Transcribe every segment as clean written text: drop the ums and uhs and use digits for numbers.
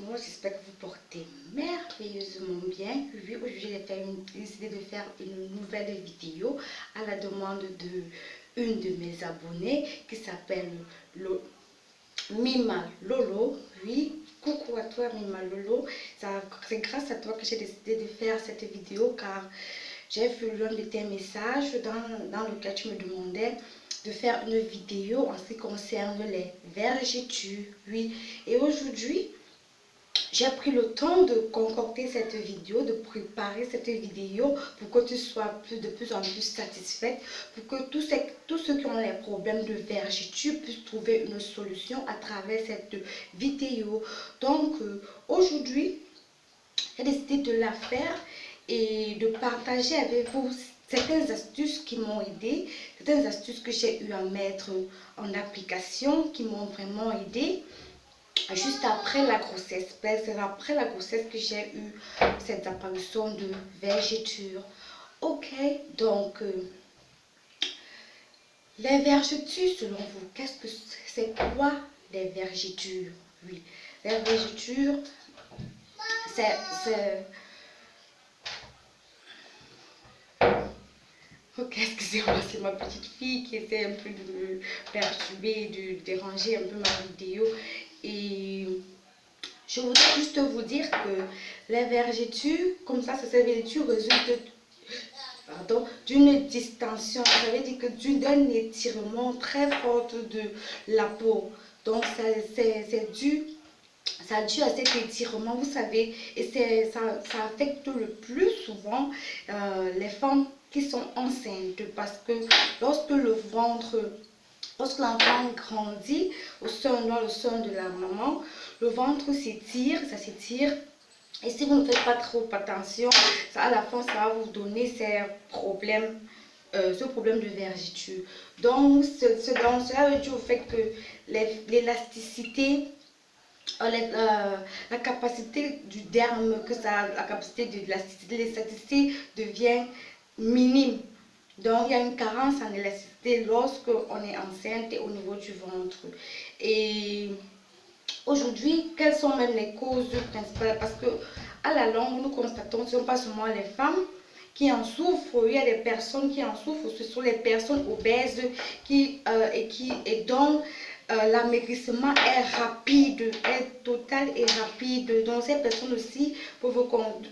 Bonjour, j'espère que vous portez merveilleusement bien. Oui, aujourd'hui j'ai décidé de faire une nouvelle vidéo à la demande de une de mes abonnées qui s'appelle Mima Lolo. Oui, coucou à toi Mima Lolo. C'est grâce à toi que j'ai décidé de faire cette vidéo car j'ai vu l'un de tes messages dans lequel tu me demandais de faire une vidéo en ce qui concerne les vergetures. Oui, et aujourd'hui j'ai pris le temps de concocter cette vidéo, de préparer cette vidéo pour que tu sois de plus en plus satisfaite, pour que tous ceux qui ont les problèmes de vergeture puissent trouver une solution à travers cette vidéo. Donc aujourd'hui, j'ai décidé de la faire et de partager avec vous certaines astuces qui m'ont aidé, certaines astuces que j'ai eu à mettre en application qui m'ont vraiment aidé. Juste après la grossesse, c'est après la grossesse que j'ai eu cette apparition de vergeture. Ok, donc les vergetures, selon vous, qu'est-ce que c'est quoi les vergetures? Oui, les vergetures, c'est ok, excusez-moi, c'est ma petite fille qui essaie un peu de me perturber, de déranger un peu ma vidéo. Et je voudrais juste vous dire que les vergetures, comme ça vergetures résultent d'une distension, ça veut dire que d'un étirement très fort de la peau. Donc c'est dû à cet étirement, vous savez, et ça affecte le plus souvent les femmes qui sont enceintes parce que lorsque lorsque l'enfant grandit dans le sein de la maman, le ventre s'étire, ça s'étire. Et si vous ne faites pas trop attention, à la fin, ça va vous donner ce problème de vergeture. Donc, cela veut dire au fait que l'élasticité, la capacité du derme, la capacité de l'élasticité devient minime. Donc, il y a une carence en élasticité lorsque on est enceinte et au niveau du ventre. Et aujourd'hui, quelles sont même les causes principales? Parce que à la longue, nous constatons que ce ne sont pas seulement les femmes qui en souffrent, il y a des personnes qui en souffrent, ce sont les personnes obèses dont l'amaigrissement est rapide, est total et rapide. Donc ces personnes aussi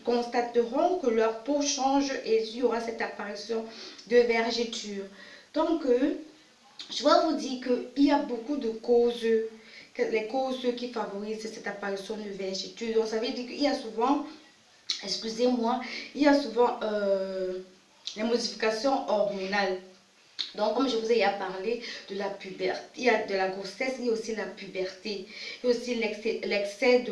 constateront que leur peau change et il y aura cette apparition de vergeture. Donc je vais vous dire qu'il y a beaucoup de causes, les causes qui favorisent cette apparition de vergeture. Donc ça veut dire qu'il y a souvent, excusez-moi, il y a souvent les modifications hormonales. Donc, comme je vous ai parlé de la puberté, il y a de la grossesse, il y a aussi la puberté, il y a aussi l'excès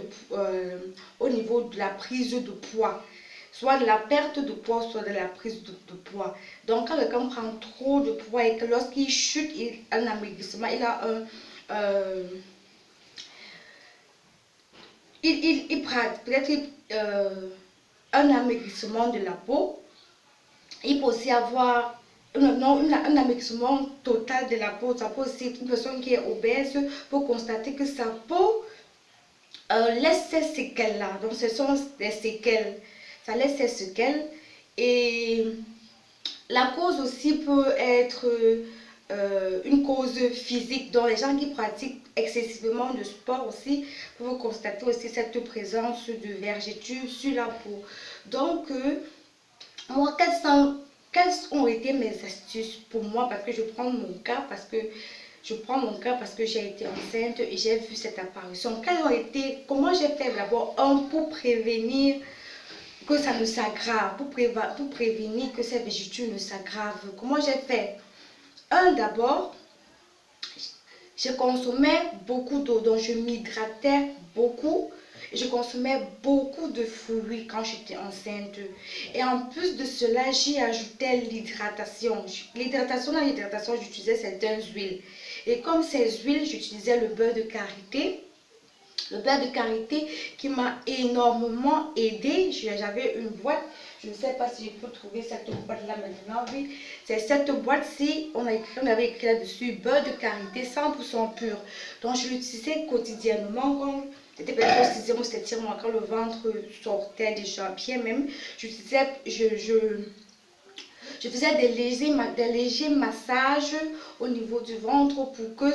au niveau de la prise de poids, soit de la perte de poids, soit de la prise de poids. Donc, quand quelqu'un prend trop de poids et que lorsqu'il chute, il a un amaigrissement, il a il prend peut-être un amaigrissement de la peau. Il peut aussi avoir un amaigrissement total de la peau. Ça peut aussi, une personne qui est obèse peut constater que sa peau laisse ces séquelles là. Donc ce sont des séquelles. Ça laisse ces séquelles. Et la cause aussi peut être une cause physique. Donc les gens qui pratiquent excessivement de sport aussi peuvent constater aussi cette présence de vergetures sur la peau. Donc moi, quelles ont été mes astuces pour moi? Parce que je prends mon cas parce que j'ai été enceinte et j'ai vu cette apparition. Comment j'ai fait d'abord pour prévenir que ça ne s'aggrave, pour prévenir que ces vergetures ne s'aggravent? Comment j'ai fait? D'abord, je consommais beaucoup d'eau, donc je m'hydratais beaucoup. Je consommais beaucoup de fruits quand j'étais enceinte. Et en plus de cela, j'y ajoutais l'hydratation. L'hydratation, j'utilisais certaines huiles. Et comme ces huiles, j'utilisais le beurre de karité. Le beurre de karité qui m'a énormément aidé. J'avais une boîte. Je ne sais pas si je peux trouver cette boîte-là maintenant. Oui, c'est cette boîte-ci. On avait écrit là-dessus beurre de karité 100% pur. Donc, je l'utilisais quotidiennement. c'était peut-être au 6e ou 7e mois quand le ventre sortait déjà bien même. Je faisais des légers massages au niveau du ventre pour que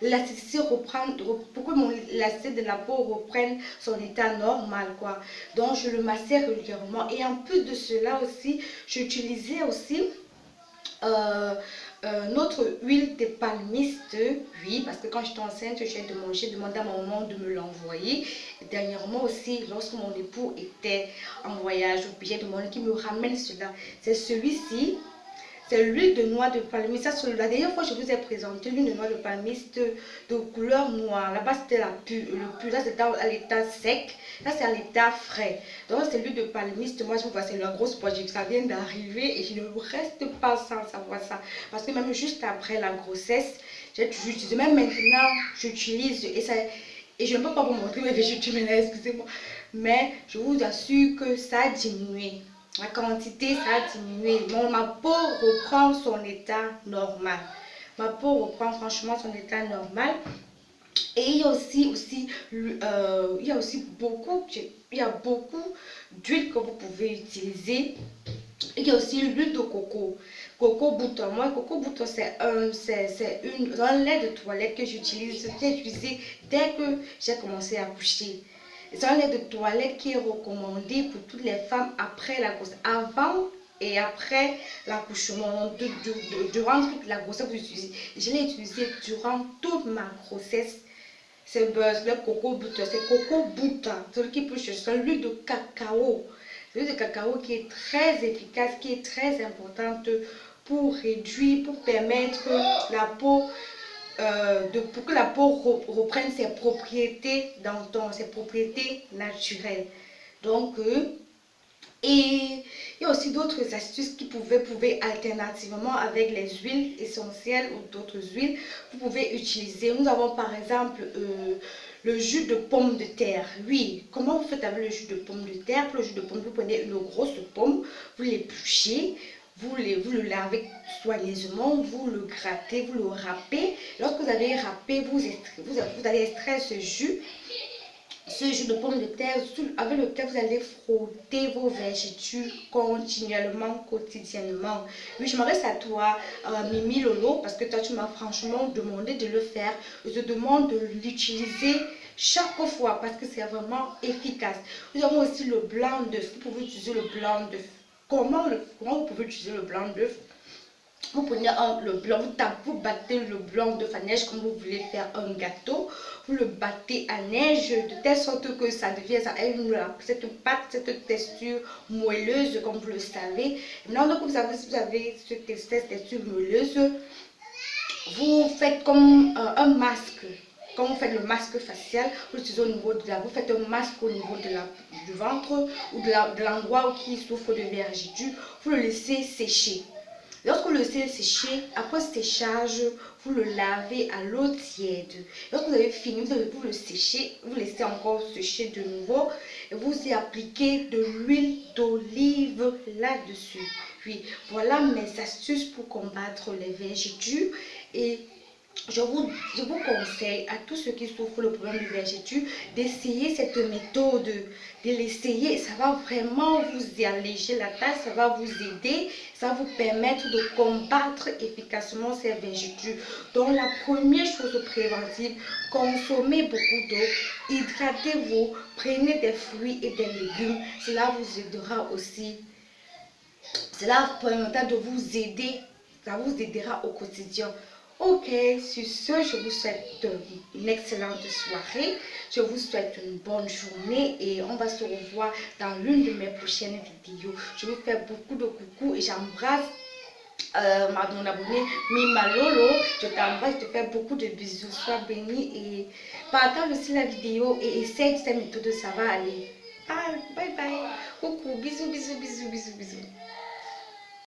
l'élasticité reprenne, pour que l'élasticité de la peau reprenne son état normal, quoi. Donc, je le massais régulièrement. Et en plus de cela aussi, j'utilisais aussi notre huile de palmiste, oui, parce que quand j'étais enceinte, j'ai demandé à ma maman de me l'envoyer. Dernièrement aussi, lorsque mon époux était en voyage, j'ai demandé qu'il me ramène cela. C'est celui-ci. C'est l'huile de noix de palmiste. Ça, la dernière fois, je vous ai présenté l'huile de noix de palmiste de couleur noire. Là-bas, c'était le pur. Là, c'était à l'état sec. Là, c'est à l'état frais. Donc, c'est l'huile de palmiste. Moi, je vous vois, c'est la grosse poche. Ça vient d'arriver et je ne reste pas sans savoir ça. Parce que même juste après la grossesse, j'ai toujours utilisé. Même maintenant, j'utilise. Et je ne peux pas vous montrer mes végétaux maintenant, excusez-moi. Mais je vous assure que ça a diminué. La quantité, ça a diminué. Ma peau reprend son état normal. Ma peau reprend franchement son état normal. Et il y a aussi beaucoup d'huile que vous pouvez utiliser. Il y a aussi l'huile de coco. Coco bouton. Moi, coco bouton, c'est un lait de toilette que j'utilise. J'ai utilisé dès que j'ai commencé à coucher. C'est un lait de toilette qui est recommandé pour toutes les femmes après la grossesse. Avant et après l'accouchement, durant toute la grossesse, je l'ai utilisé durant toute ma grossesse. C'est le coco butter, c'est coco butter, celui qui peut chercher, c'est l'huile de cacao. L'huile de cacao qui est très efficace, qui est très importante pour réduire, pour permettre la peau pour que la peau reprenne ses propriétés ses propriétés naturelles. Donc, et il y a aussi d'autres astuces qui pouvez alternativement avec les huiles essentielles ou d'autres huiles, vous pouvez utiliser. Nous avons par exemple le jus de pomme de terre. Oui, comment vous faites avec le jus de pomme de terre? Pour le jus de pomme, vous prenez une grosse pomme, vous l'épluchez. Vous le lavez soigneusement, vous le grattez, vous le râpez. Lorsque vous avez râpé, vous allez extraire ce jus de pomme de terre avec lequel vous allez frotter vos végétaux continuellement, quotidiennement. Oui, je m'adresse à toi, Mimi Lolo, parce que toi, tu m'as franchement demandé de le faire. Je te demande de l'utiliser chaque fois parce que c'est vraiment efficace. Nous avons aussi le blanc d'œuf. Vous pouvez utiliser le blanc d'œuf. Comment vous pouvez utiliser le blanc d'œuf? Vous prenez le blanc, vous battez le blanc d'œuf à neige comme vous voulez faire un gâteau. Vous le battez à neige de telle sorte que ça devient cette pâte, cette texture moelleuse comme vous le savez. Maintenant que vous avez cette texture moelleuse, vous faites comme un masque. Quand vous faites le masque facial, vous utilisez au niveau vous faites un masque au niveau du ventre ou de l'endroit qui souffre de vergetures. Vous le laissez sécher. Lorsque vous le laissez sécher, après séchage, vous le lavez à l'eau tiède. Lorsque vous avez fini, vous le séchez, vous laissez encore sécher de nouveau et vous y appliquez de l'huile d'olive là-dessus. Puis voilà mes astuces pour combattre les vergetures et je vous conseille à tous ceux qui souffrent le problème de vergetures d'essayer cette méthode, de l'essayer. Ça va vraiment vous alléger la tâche, ça va vous aider, ça va vous permettre de combattre efficacement ces vergetures. Donc la première chose préventive, consommez beaucoup d'eau, hydratez-vous, prenez des fruits et des légumes. Cela vous aidera aussi. Cela permettra de vous aider, ça vous aidera au quotidien. Ok, sur ce, je vous souhaite une excellente soirée. Je vous souhaite une bonne journée et on va se revoir dans l'une de mes prochaines vidéos. Je vous fais beaucoup de coucou et j'embrasse mon abonné Mima Lolo. Je t'embrasse, je te fais beaucoup de bisous. Sois béni et partage aussi la vidéo et essaye cette méthode, ça va aller. Bye bye. Coucou, bisous, bisous, bisous, bisous, bisous.